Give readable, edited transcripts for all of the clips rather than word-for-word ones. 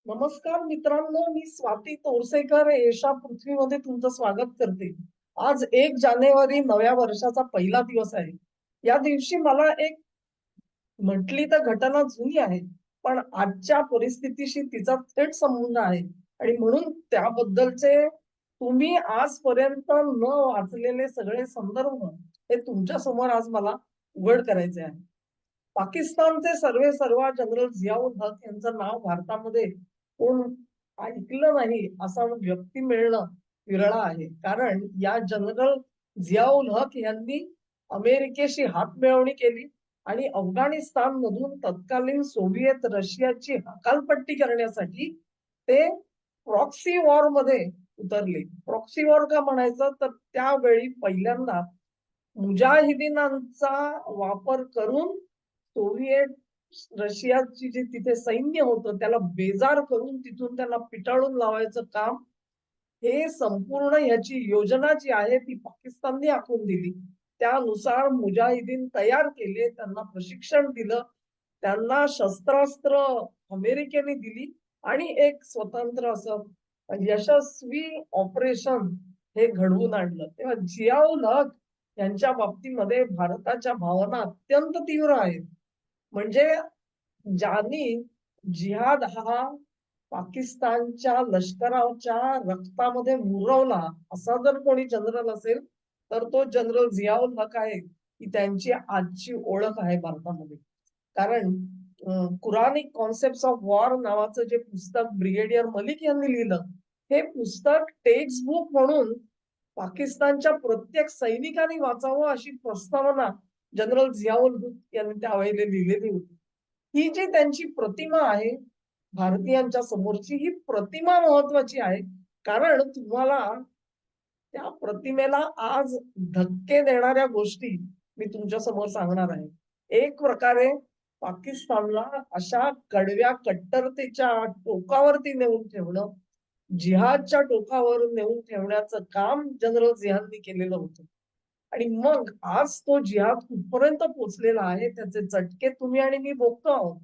नमस्कार मित्रांनो, मी स्वाती तोरसेकर एशा पृथ्वीमध्ये तुमचं स्वागत करते. आज 1 जानेवारी नव्या वर्षाचा पहिला दिवस आहे. या दिवशी मला एक म्हटली तर घटना जुनी आहे, पण आजच्या परिस्थितीशी तिचा थेट संबंध आहे आणि म्हणून त्याबद्दलचे तुम्ही आजपर्यंत न वाचलेले सगळे संदर्भ हे तुमच्या समोर आज मला उघड करायचे आहे. पाकिस्तानचे सर्वेसर्वा जनरल जियाउल हक यांचं नाव भारतामध्ये कोण ऐकलं नाही असा व्यक्ती मिळणं विरळ आहे. कारण या जनरल जियाउल हक यांनी अमेरिकेशी हातमिळवणी केली आणि अफगाणिस्तान मधून तत्कालीन सोव्हिएत रशियाची हकालपट्टी करण्यासाठी ते प्रॉक्सी वॉर मध्ये उतरले. प्रॉक्सी वॉर का म्हणायचं तर त्यावेळी पहिल्यांदा मुजाहिदीनांचा वापर करून सोव्हिएट रशियाची जी तिथे सैन्य होतं त्याला बेजार करून तिथून त्यांना पिटाळून लावायचं काम, हे संपूर्ण ह्याची योजना जी आहे ती पाकिस्तानने आखून दिली. त्यानुसार मुजाहिदीन तयार केले, त्यांना प्रशिक्षण दिलं, त्यांना शस्त्रास्त्र अमेरिकेने दिली आणि एक स्वतंत्र असं यशस्वी ऑपरेशन हे घडवून आणलं. तेव्हा जियाउल हक यांच्या बाबतीमध्ये भारताच्या भावना अत्यंत तीव्र आहेत. म्हणजे ज्यांनी जिहाद हा पाकिस्तानच्या लष्कराच्या रक्तामध्ये मुरवला असा जर कोणी जनरल असेल तर तो जनरल जियाउल हक आहे. ही त्यांची आजची ओळख आहे भारतामध्ये. कारण कुरानिक कॉन्सेप्ट ऑफ वॉर नावाचं जे पुस्तक ब्रिगेडियर मलिक यांनी लिहिलं, हे पुस्तक टेक्स्ट बुक म्हणून पाकिस्तानच्या प्रत्येक सैनिकांनी वाचावं अशी प्रस्तावना जनरल जियाउल हक यांनी त्यावेळेला लिहिलेली होती. ही जी त्यांची प्रतिमा आहे भारतीयांच्या समोरची, ही प्रतिमा महत्वाची आहे. कारण तुम्हाला त्या प्रतिमेला आज धक्के देणाऱ्या गोष्टी मी तुमच्या समोर सांगणार आहे. एक प्रकारे पाकिस्तानला अशा कडव्या कट्टरतेच्या टोकावरती नेऊन ठेवणं, जिहादच्या टोकावर नेऊन ठेवण्याचं काम जनरल जिहादनी केलेलं होतं. आणि मग आज तो जिहाद कुठपर्यंत पोहोचलेला आहे त्याचे चटके तुम्ही आणि मी भोगतो आहोत.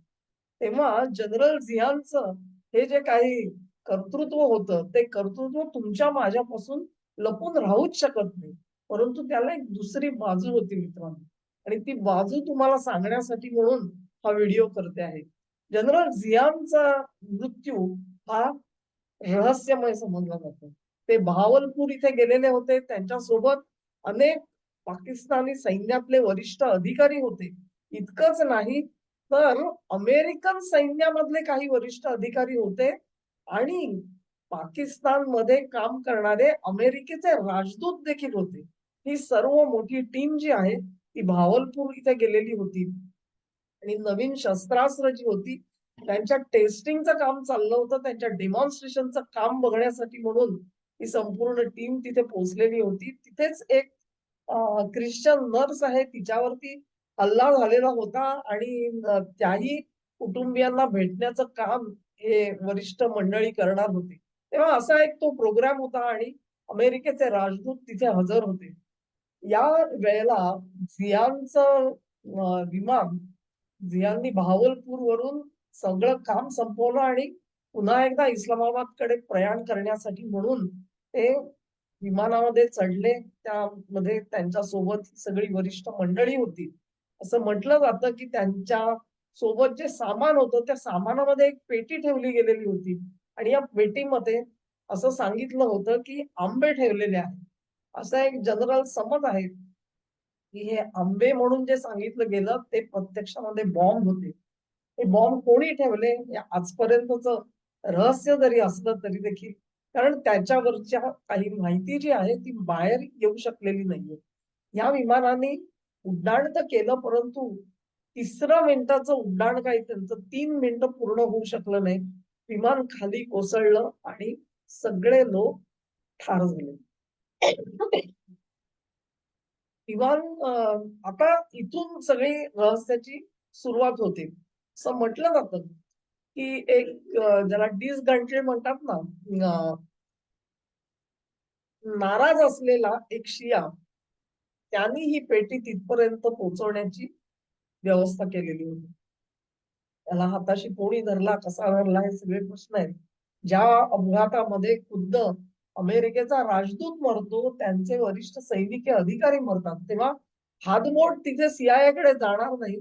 तेव्हा जनरल झियानचं हे जे काही कर्तृत्व होतं ते कर्तृत्व तुमच्या माझ्यापासून लपून राहूच शकत नाही. परंतु त्याला एक दुसरी बाजू होती मित्रांनो, आणि ती बाजू तुम्हाला सांगण्यासाठी म्हणून हा व्हिडिओ करते आहे. जनरल झियानचा मृत्यू हा रहस्यमय समजला जातो. ते बहावलपूर इथे गेलेले होते, त्यांच्यासोबत अनेक पाकिस्तानी सैन्यातले वरिष्ठ अधिकारी होते. इतकंच नाही तर अमेरिकन सैन्यामधले काही वरिष्ठ अधिकारी होते आणि पाकिस्तानमध्ये काम करणारे अमेरिकेचे राजदूत देखील होते. ही सर्व मोठी टीम जी आहे ती भावलपूर इथे गेलेली होती आणि नवीन शस्त्रास्त्र जी होती त्यांच्या टेस्टिंगचं काम चाललं होतं, त्यांच्या डेमॉन्स्ट्रेशनचं काम बघण्यासाठी म्हणून ही संपूर्ण टीम तिथे पोहोचलेली होती. तिथेच एक ख्रिश्चन नर्स आहे, तिच्यावरती हल्ला झालेला होता आणि त्याही कुटुंबियांना भेटण्याचं काम हे वरिष्ठ मंडळी करणार होते. तेव्हा असा एक तो प्रोग्राम होता आणि अमेरिकेचे राजदूत तिथे हजर होते. या वेळेला झियानचं विमान, झियाननी बहावलपूर वरून सगळं काम संपवलं आणि पुन्हा एकदा इस्लामाबादकडे प्रयाण करण्यासाठी म्हणून ते विमानामध्ये चढले. त्यामध्ये त्यांच्या सोबत सगळी वरिष्ठ मंडळी होती. असं म्हटलं जातं की त्यांच्या सोबत जे सामान होतं त्या सामानामध्ये एक पेटी ठेवली गेलेली होती आणि या पेटीमध्ये असं सांगितलं होतं की आंबे ठेवलेले आहेत. असा एक जनरल समज आहे की हे आंबे म्हणून जे सांगितलं गेलं ते प्रत्यक्षामध्ये बॉम्ब होते. हे बॉम्ब कोणी ठेवले हे आजपर्यंतच रहस्य जरी असलं तरी देखील, कारण त्याच्यावरच्या काही माहिती जी आहे ती बाहेर येऊ शकलेली नाहीये. या विमानाने उड्डाण तर केलं परंतु 3 मिनिटाचं उड्डाण काही त्यांचं 3 मिनिटं पूर्ण होऊ शकलं नाही. विमान खाली कोसळलं आणि सगळे लोक ठार झाले. विमान आता इथून सगळी रहस्याची सुरुवात होते. असं म्हटलं जातं की एक ज्याला डिसगंटेड म्हणतात ना, नाराज असलेला एक शिया, त्यांनी ही पेटी तिथपर्यंत पोहोचवण्याची व्यवस्था केलेली होती. त्याला हाताशी कोणी धरला, कसा धरला, हे सगळे प्रश्न आहेत. ज्या अपघातामध्ये खुद्द अमेरिकेचा राजदूत मरतो, त्यांचे वरिष्ठ सैनिकी अधिकारी मरतात, तेव्हा हातबोट तिथे CIA कडे जाणार नाही.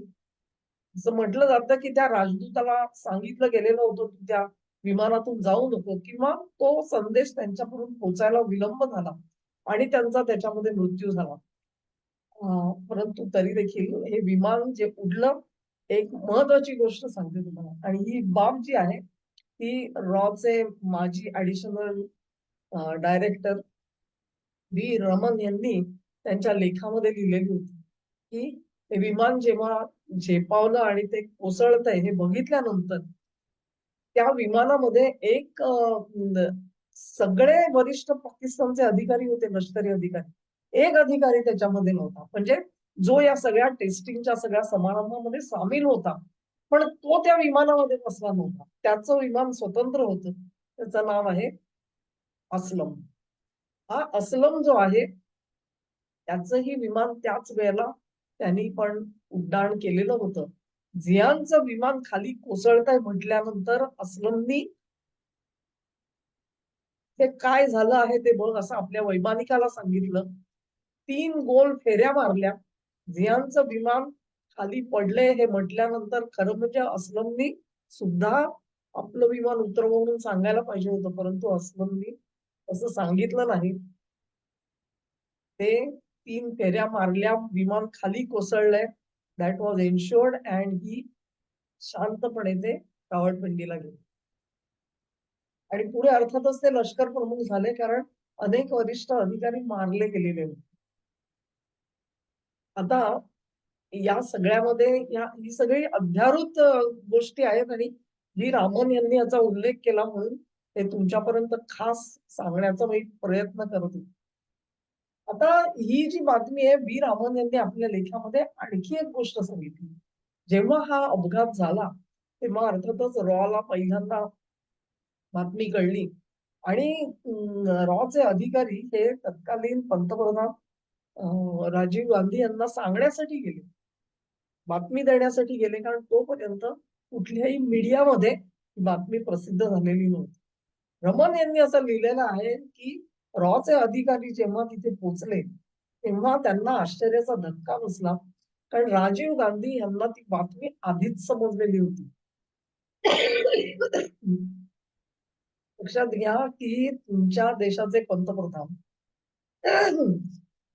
असं म्हटलं जातं की त्या राजदूताला सांगितलं गेलेलं होतं की त्या विमानातून जाऊ नको, किंवा तो संदेश त्यांच्यापर्यंत पोहोचायला विलंब झाला आणि त्यांचा त्याच्यामध्ये मृत्यू झाला. परंतु तरी देखील हे विमान जे उडलं, एक महत्वाची गोष्ट सांगते तुम्हाला, आणि ही बाब जी आहे ती रॉचे माजी ऍडिशनल डायरेक्टर व्ही रमन यांनी त्यांच्या लेखामध्ये लिहिलेली होती की हे विमान जेव्हा झेपावलं आणि ते कोसळतंय हे बघितल्यानंतर त्या विमानामध्ये एक सगळे वरिष्ठ पाकिस्तानचे अधिकारी होते, लष्करी अधिकारी, एक अधिकारी त्याच्यामध्ये नव्हता, म्हणजे जो या सगळ्या टेस्टिंगच्या सगळ्या समारंभामध्ये सामील होता, पण तो त्या विमानामध्ये बसला नव्हता. त्याचं विमान स्वतंत्र होतं. त्याचं नाव आहे असलम. हा असलम जो आहे त्याचंही विमान त्याच वेळेला त्यांनी पण उड्डाण केलेलं होतं. झियानचं विमान खाली कोसळतंय म्हटल्यानंतर असलमनी ते काय झालं आहे ते बघ असं आपल्या वैमानिकाला सांगितलं. 3 गोल फेऱ्या मारल्या. झियानचं विमान खाली पडले हे म्हटल्यानंतर खरं म्हणजे असलमनी सुद्धा आपलं विमान उतरव म्हणून सांगायला पाहिजे होतं, परंतु असलमनी असं सांगितलं नाही. ते 3 फेऱ्या मारल्या, विमान खाली कोसळलंय. दॅट वॉज एन्शुअर्ड अँड ही शांतपणे ते रावळपिंडीला गेले. आणि पुढे अर्थातच ते लष्कर प्रमुख झाले, कारण अनेक वरिष्ठ अधिकारी मारले गेलेले होते. आता या सगळ्यामध्ये ही सगळी अध्यारूत गोष्टी आहेत, आणि व्ही रामन यांनी याचा उल्लेख केला म्हणून ते तुमच्यापर्यंत खास सांगण्याचा मी प्रयत्न करत होते. आता ही जी बातमी आहे, व्ही रामन यांनी आपल्या लेखामध्ये आणखी एक गोष्ट सांगितली. जेव्हा हा अपघात झाला तेव्हा अर्थातच रॉला पहिल्यांदा बातमी कळली, आणि रॉचे अधिकारी हे तत्कालीन पंतप्रधान राजीव गांधी यांना सांगण्यासाठी गेले, बातमी देण्यासाठी गेले, कारण तोपर्यंत कुठल्याही मीडियामध्ये बातमी प्रसिद्ध झालेली नव्हती. रमन यांनी असं लिहिलेलं आहे की रॉचे अधिकारी जेव्हा तिथे पोहोचले तेव्हा त्यांना आश्चर्याचा धक्का बसला, कारण राजीव गांधी यांना ती बातमी आधीच समजलेली होती. लक्षात घ्या की तुमच्या देशाचे पंतप्रधान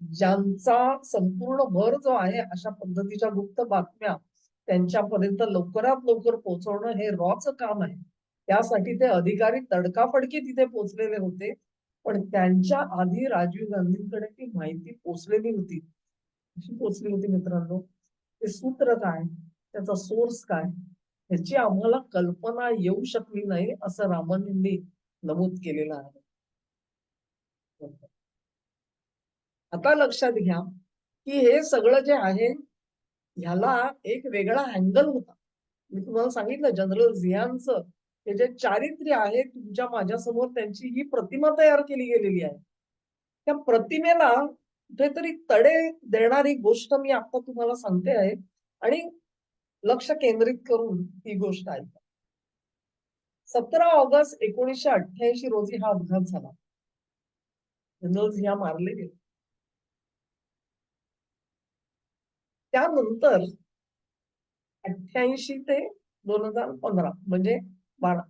ज्यांचा संपूर्ण भर जो आहे अशा पद्धतीच्या गुप्त बातम्या त्यांच्यापर्यंत लवकरात लवकर पोहोचवणं हे रॉचं काम आहे. त्यासाठी ते अधिकारी तडकाफडकी तिथे पोहोचलेले होते, पण त्यांच्या आधी राजीव गांधींकडे ती माहिती पोहोचलेली होती. कशी पोहोचली होती मित्रांनो? ते सूत्र काय, त्याचा सोर्स काय, ह्याची आम्हाला कल्पना येऊ शकली नाही, असं रामन यांनी नमूद केलेलं आहे. आता लक्षात घ्या की हे सगळं जे आहे ह्याला एक वेगळा अँगल होता. मी तुम्हाला सांगितलं जनरल झियानचं हे जे चारित्र्य आहे तुमच्या माझ्यासमोर त्यांची ही प्रतिमा तयार केली गेलेली आहे. त्या प्रतिमेला कुठेतरी तडे देणारी गोष्ट मी आता तुम्हाला सांगते आहे, आणि लक्ष केंद्रित करून ही गोष्ट ऐका. 17 ऑगस्ट 1988 रोजी हा अपघात झाला. जनरल झिया मारले गेले. त्यानंतर 88 ते 2015 म्हणजे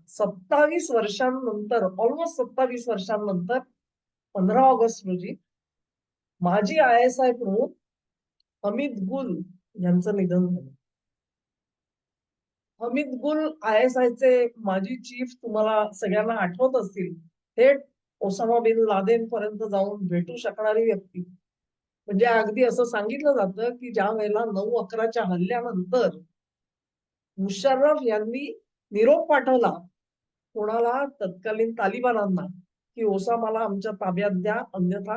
27 वर्षांनंतर, ऑलमोस्ट 27 वर्षांनंतर 15 ऑगस्ट रोजी माजी ISI प्रमुख हमीद गुल यांचं निधन झालं. हमीद गुल ISI चे माजी चीफ तुम्हाला सगळ्यांना आठवत असतील. थेट ओसामा बिन लादेन पर्यंत जाऊन भेटू शकणारी व्यक्ती. म्हणजे अगदी असं सांगितलं जातं की ज्या वेळेला 9/11च्या हल्ल्यानंतर मुशर्रफ यांनी निरोप पाठवला कोणाला, तत्कालीन तालिबानांना, की ओसामाला आमच्या ताब्यात द्या, अन्यथा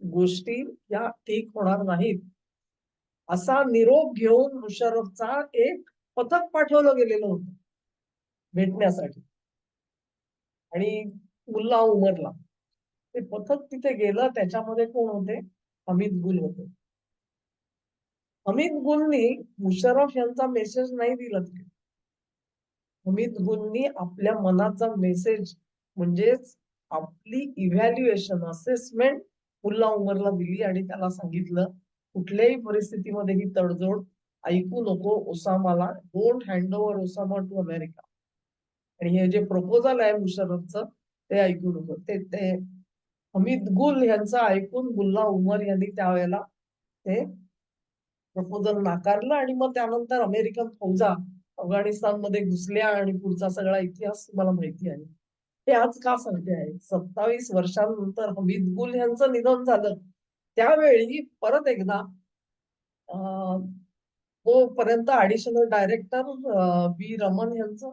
गोष्टी या ठीक होणार नाहीत, असा निरोप घेऊन मुशर्रफचा एक पथक पाठवलं गेलेलं होतं भेटण्यासाठी, आणि मुल्ला उमरला ते पथक तिथे गेलं. त्याच्यामध्ये कोण होते? हमीद गुल होते. हमीद गुलनी मुशर्रफ यांचा मेसेज नाही दिला तिथे. हमीद गुलनी आपल्या मनाचा मेसेज म्हणजेच आपली इव्हॅल्युएशन असेसमेंट मुल्ला उमरला दिली आणि त्याला सांगितलं कुठल्याही परिस्थितीमध्ये ही तडजोड ऐकू नको ओसामाला, don't hand over Osama to America. आणि हे जे प्रपोजल आहे मुशर्रफचं ते ऐकू नको. ते हमीद गुल यांचं ऐकून मुल्ला उमर यांनी त्यावेळेला ते प्रपोजल नाकारलं आणि मग त्यानंतर अमेरिकन फौजा अफगाणिस्तानमध्ये घुसल्या आणि पुढचा सगळा इतिहास तुम्हाला माहिती आहे. हे आज का सांगते आहे, 27 वर्षांनंतर हमीद गुल यांचं निधन झालं त्यावेळी परत एकदा तोपर्यंत ऍडिशनल डायरेक्टर बी रमन यांचं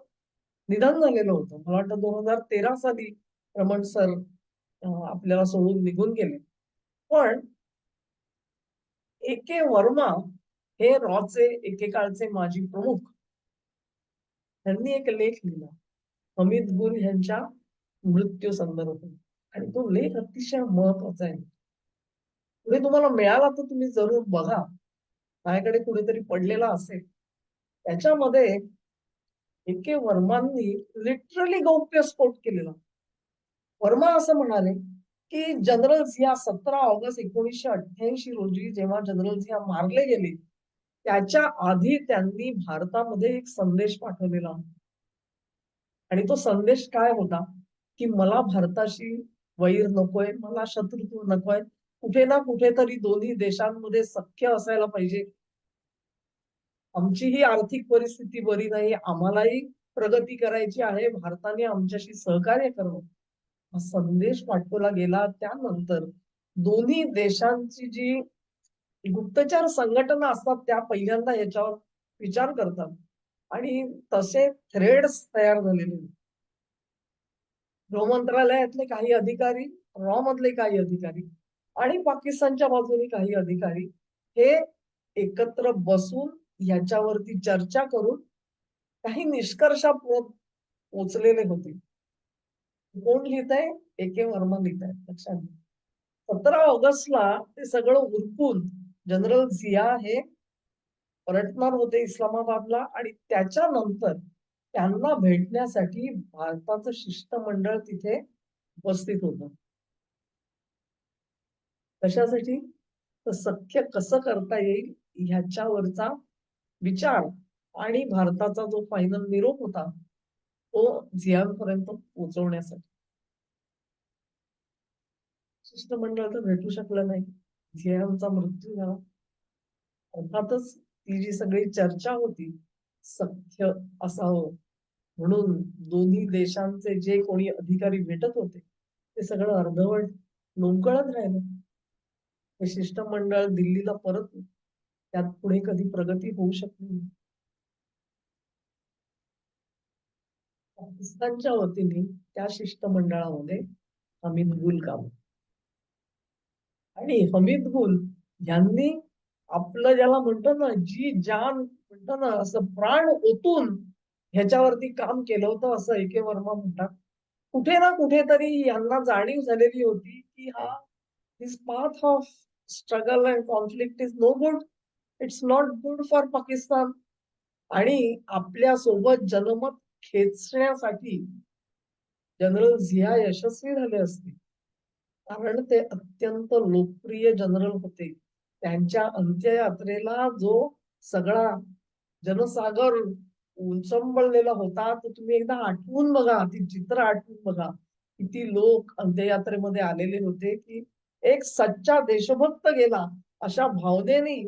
निधन झालेलं होतं. मला वाटतं 2013 साली रमण सर आपल्याला सोडून निघून गेले. पण ए के वर्मा हे रॉचे एकेकाळचे माजी प्रमुख त्यांनी एक लेख लिहिला हमीद गुल यांच्या मृत्यू संदर्भात आणि तो लेख अतिशय महत्वाचा आहे. पुढे तुम्हाला मिळाला तर तुम्ही जरूर बघा, माझ्याकडे कुठेतरी पडलेला असेल. त्याच्यामध्ये ए के वर्मांनी लिटरली गौप्यस्फोट केलेला. वर्मा असं म्हणाले की जनरल झिया 17 ऑगस्ट 1988 रोजी जेव्हा जनरल झिया मारले गेले त्याच्या आधी त्यांनी भारतामध्ये एक संदेश पाठवलेला आणि तो संदेश काय होता की मला भारताशी वैर नकोय, मला शत्रुत्व नकोय, कुठे ना कुठेतरी दोन्ही देशांमध्ये सख्य असायला पाहिजे. आमचीही आर्थिक परिस्थिती बरी नाही, आम्हालाही प्रगती करायची आहे, भारताने आमच्याशी सहकार्य करावं हा संदेश पाठवला गेला. त्यानंतर दोन्ही देशांची जी गुप्तचर संघटना असतात त्या पहिल्यांदा याच्यावर विचार करतात आणि तसे थ्रेड्स तयार झालेले. गृह मंत्रालयातले काही अधिकारी, रॉ मधले काही अधिकारी आणि पाकिस्तानच्या बाजूने काही अधिकारी हे एकत्र बसून याच्यावरती चर्चा करून काही निष्कर्षापर्यंत पोचलेले होते. कोण लिहित आहे? ए के वर्मा लिहित आहेत. लक्षात घ्या. 17 ऑगस्टला ते सगळं उरकून जनरल झिया हे परतणार होते इस्लामाबादला आणि त्याच्यानंतर त्यांना भेटण्यासाठी भारताचं शिष्टमंडळ तिथे उपस्थित होतं. कशासाठी? तर सख्य कसं करता येईल ह्याच्यावरचा विचार आणि भारताचा जो फायनल निरोप होता तो झियांपर्यंत पोहोचवण्यासाठी. शिष्टमंडळ तर भेटू शकलं नाही, झियांचा मृत्यू झाला. अर्थातच ती जी सगळी चर्चा होती सख्य असावं म्हणून दोन्ही देशांचे जे कोणी अधिकारी भेटत होते ते सगळं अर्धवट लोंबकळत राहिलं. हे शिष्टमंडळ दिल्लीला परत त्यात पुढे कधी प्रगती होऊ शकली नाही. पाकिस्तानच्या वतीने त्या शिष्टमंडळामध्ये हमीद गुल काम आणि हमीद गुल यांनी आपलं ज्याला म्हणतो ना जी जान म्हणतो ना असं प्राण ओतून ह्याच्यावरती काम केलं होतं असं ए के वर्मा म्हणतात. कुठे ना कुठेतरी यांना जाणीव झालेली होती की हा this path of struggle and conflict is no good, it's not good for Pakistan. आणि आपल्या सोबत जनमत खेचण्यासाठी जनरल झिया यशस्वी झाले असते कारण ते अत्यंत लोकप्रिय जनरल होते. त्यांच्या अंत्ययात्रेला जो सगळा जनसागर उचंबळलेला होता तो तुम्ही एकदा आठवून बघा, ती चित्र आठवून बघा. किती लोक अंत्ययात्रेमध्ये आलेले होते की एक सच्चा देशभक्त गेला अशा भावनेने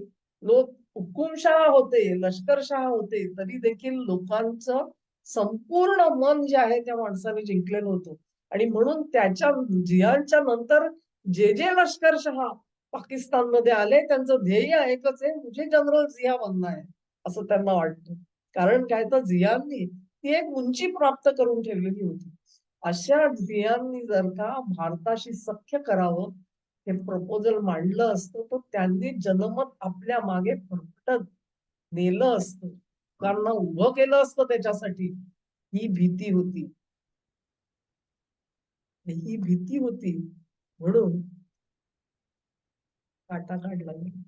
लोक हुकुमशहा होते, लष्करशहा होते, तरी देखील लोकांचं संपूर्ण मन जे आहे त्या माणसाने जिंकलेलं होतं. आणि म्हणून त्याच्या जियांच्या नंतर जे जे लष्करशहा पाकिस्तानमध्ये आले त्यांचं ध्येय एकच आहे, मुझे जनरल झिया बनना है असं त्यांना वाटतं. कारण काय तर झियांनी ती एक उंची प्राप्त करून ठेवलेली होती. अशा झियांनी जर का भारताशी सख्य करावं हे प्रपोजल मांडलं असतं तर त्यांनी जनमत आपल्या मागे फरफटत नेलं असतं, लोकांना उभं केलं असतं त्याच्यासाठी. ही भीती होती, ही भीती होती म्हणून काटा काढला गेला.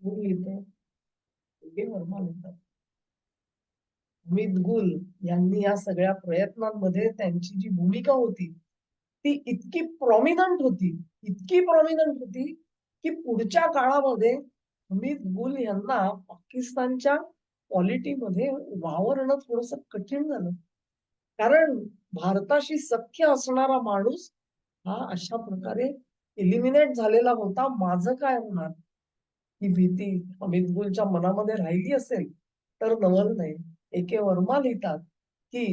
कोण लिहितंय? ए के वर्मा लिहितात. अमित गुल यांनी या सगळ्या प्रयत्नांमध्ये त्यांची जी भूमिका होती ती इतकी प्रॉमिनंट होती, इतकी प्रॉमिनंट होती की पुढच्या काळामध्ये अमित गुल यांना पाकिस्तानच्या पॉलिटीमध्ये वावरणं थोडस कठीण झालं. कारण भारताशी सख्य असणारा माणूस हा अशा प्रकारे एलिमिनेट झालेला होता. माझं काय होणार ही भीती अमित गुलच्या मनामध्ये राहिली असेल तर नवल नाही. ए.के. वर्मा लिहितात की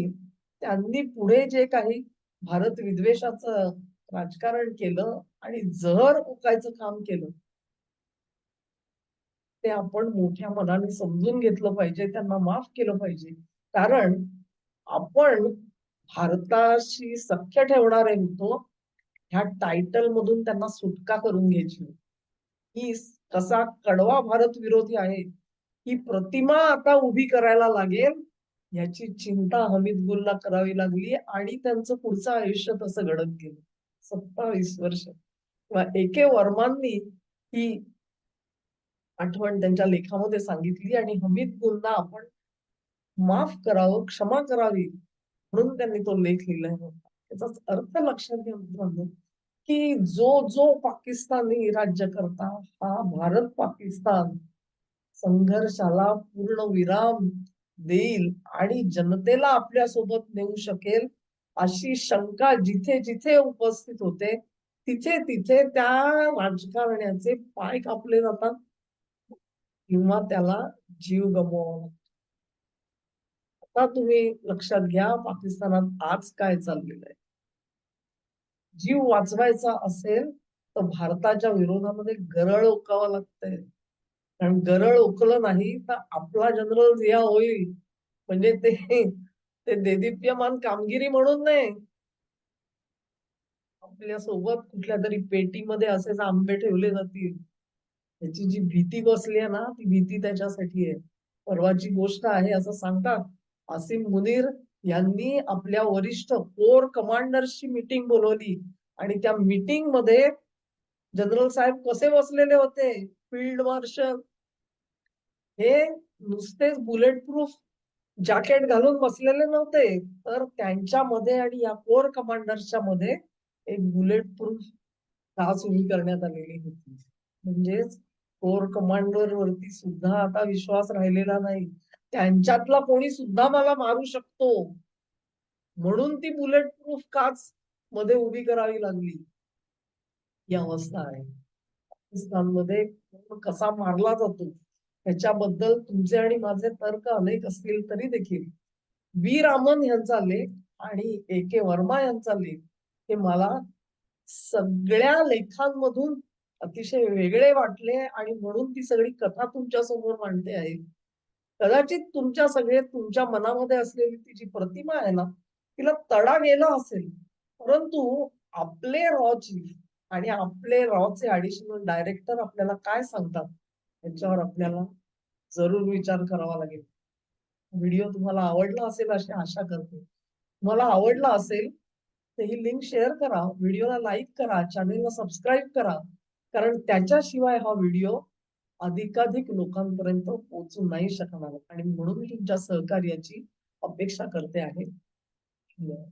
त्यांनी पुढे जे काही भारत विद्वेषाचं राजकारण केलं आणि जहर ओकायचं काम केलं ते आपण मोठ्या मनाने समजून घेतलं पाहिजे, त्यांना माफ केलं पाहिजे. कारण आपण भारताशी सख्य ठेवणारे होतो, ह्या टायटल मधून त्यांना सुटका करून घ्यायची. ही कसा कडवा भारत विरोधी आहे ही प्रतिमा आता उभी करायला लागेल याची चिंता हमीद गुलला करावी लागली आणि त्यांचं पुढचं आयुष्य तसं घडत गेलं. 27 वर्ष ए.के. वर्मांनी ही आठवण त्यांच्या लेखामध्ये सांगितली आणि हमीद गुलना आपण माफ करावं, क्षमा करावी म्हणून त्यांनी तो लेख लिहिलाय. त्याचाच अर्थ लक्षात घ्या मित्रांनो की जो जो पाकिस्तानी राज्यकर्ता हा भारत पाकिस्तान संघर्षाला पूर्ण विराम देईल आणि जनतेला आपल्या सोबत नेऊ शकेल अशी शंका जिथे जिथे उपस्थित होते तिथे तिथे त्या राजकारण्याचे पाय कापले जातात किंवा त्याला जीव गमवावा लागतो. आता तुम्ही लक्षात घ्या पाकिस्तानात आज काय चाललेलं आहे. जीव वाचवायचा असेल तर भारताच्या विरोधामध्ये गरळ ओकावं लागतंय. कारण गरळ ओकलं नाही तर आपला जनरल जिया होईल. म्हणजे ते देदीप्यमान कामगिरी म्हणून नाही, आपल्या सोबत कुठल्या तरी पेटीमध्ये असेच आंबे ठेवले जातील त्याची जी भीती बसली आहे ना ती भीती त्याच्यासाठी आहे. परवाची गोष्ट आहे असं सांगतात आसिम मुनीर यांनी आपल्या वरिष्ठ कोर कमांडर्सची मीटिंग बोलवली आणि त्या मीटिंग मध्ये जनरल साहेब कसे बसलेले होते, फील्ड मार्शल हे नुसतेच बुलेट प्रूफ जॅकेट घालून बसलेले नव्हते तर त्यांच्यामध्ये आणि या कोर कमांडर्सच्या मध्ये एक बुलेट प्रूफ तास उभी करण्यात आलेली होती. म्हणजेच कोर कमांडर वरती सुद्धा आता विश्वास राहिलेला नाही. त्यांच्यातला कोणी सुद्धा मला मारू शकतो म्हणून ती बुलेट प्रूफ काच मध्ये उभी करावी लागली. ही अवस्था आहे पाकिस्तानमध्ये. कसा मारला जातो त्याच्याबद्दल तुमचे आणि माझे तर्क अनेक असतील तरी देखील बी रामन यांचा लेख आणि ए.के. वर्मा यांचा लेख हे मला सगळ्या लेखांमधून अतिशय वेगळे वाटले आणि म्हणून ती सगळी कथा तुमच्या समोर मांडते आहे. कदाचित तुमच्या मनामध्ये असलेली ती जी प्रतिमा आहे ना तिला तडा गेला असेल परंतु आपले रॉ चीफ आणि आपले रॉचे ऍडिशनल डायरेक्टर आपल्याला काय सांगतात याच्यावर आपल्याला जरूर विचार करावा लागेल. व्हिडिओ तुम्हाला आवडला असेल अशी आशा करते. तुम्हाला आवडला असेल तर ही लिंक शेअर करा, व्हिडिओला लाईक करा, चॅनेलला सबस्क्राईब करा. कारण त्याच्याशिवाय हा व्हिडिओ अधिकाधिक लोकांपर्यंत पोहोचू नाही शकणार आणि म्हणून मी तुमच्या सहकार्याची अपेक्षा करते आहे. धन्यवाद.